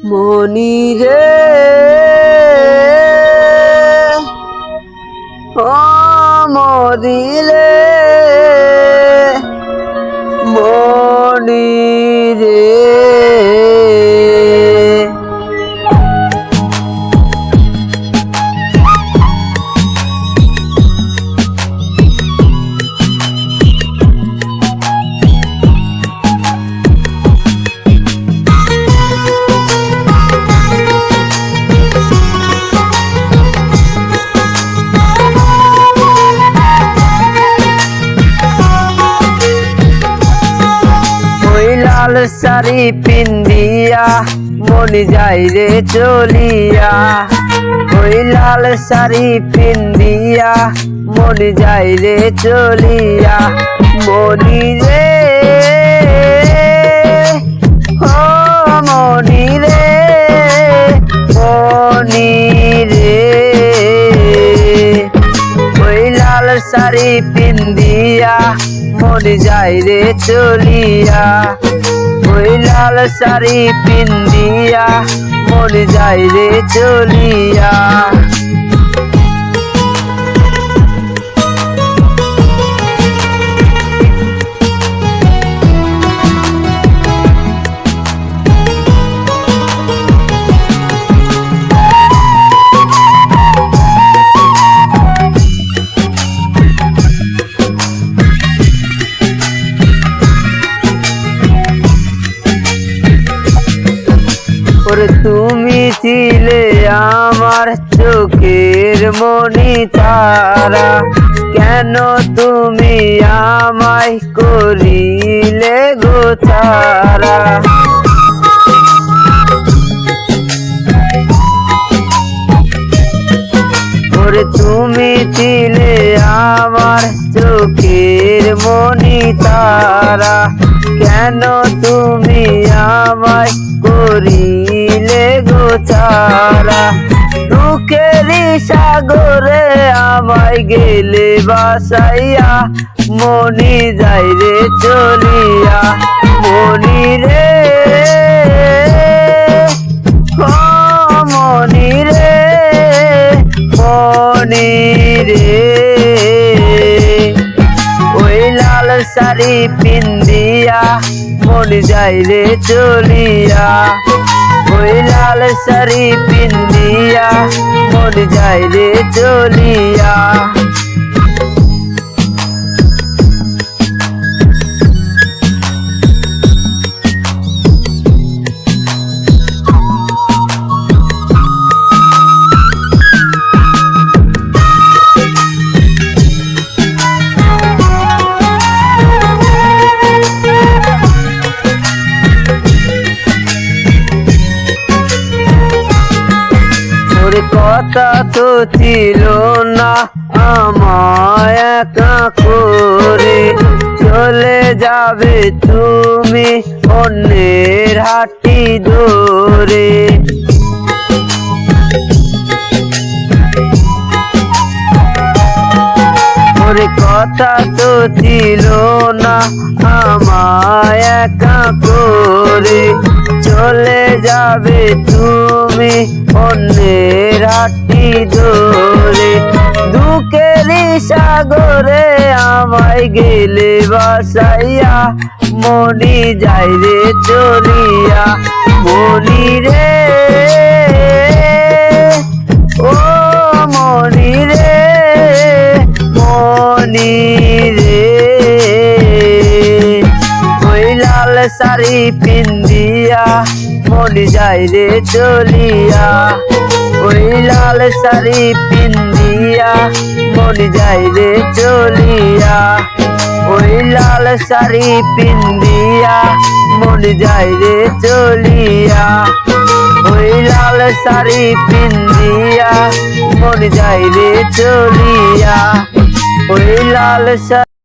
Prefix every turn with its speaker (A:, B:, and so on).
A: মনি রে ও মরিলে মনি রে লাল শাড়ি পিন্দিয়া মনি যাই রে চলিয়া, ওই লাল শাড়ি পিন্দিয়া মনি যাই রে চলিয়া। মনি রে ও মনি রে মনি রে, ওই লাল শাড়ি পিন্দিয়া মনি যাই রে চলিয়া, ওই লাল শাড়ি পিন্দিয়া মনি যাই রে চলিয়া। ওরে তুমি ছিলে আমার চোখের মনি তারা, কেন তুমি আমায় করিলে গো তারা। ওরে তুমি ছিলে আমার চোখের মনি তারা, কেন তুমি আমায় করিলে গো তারা। দুঃখেরই সাগরে আমায় গেলে বাসাইয়া, মনি যাই রে চলিয়া। মনি রে ও মনি রে মনি রে, ওই লাল শাড়ি পিন্দিয়া মনি যাই রে চলিয়া, ওই লাল শাড়ি পিন্দিয়া মনি যাই রে চলিয়া। কথা তো ছিল না আমায় একা করে, চলে যাবে তুমি অন্যের হাঁটি ধরে। ওরে কথা তো ছিল না আমায় একা করে, চলে যাবে তুমি অন্যের হাঁটি ধরে। দুঃখেরই সাগরে আমায় গেলে বাসাইয়া, মনি যাই রে চলিয়া। মনি রে ও মনি রে মনি রে, ওই লাল শাড়ি পিন্দিয়া মনি যাই রে চলিয়া, ওই লাল শাড়ি পিন্দিয়া মনি যাই রে চলিয়া, ওই লাল শাড়ি পিন্দিয়া মনি যাই রে চলিয়া, ওই লাল শাড়ি পিন্দিয়া মনি যাই রে চলিয়া, ওই লাল শাড়ি।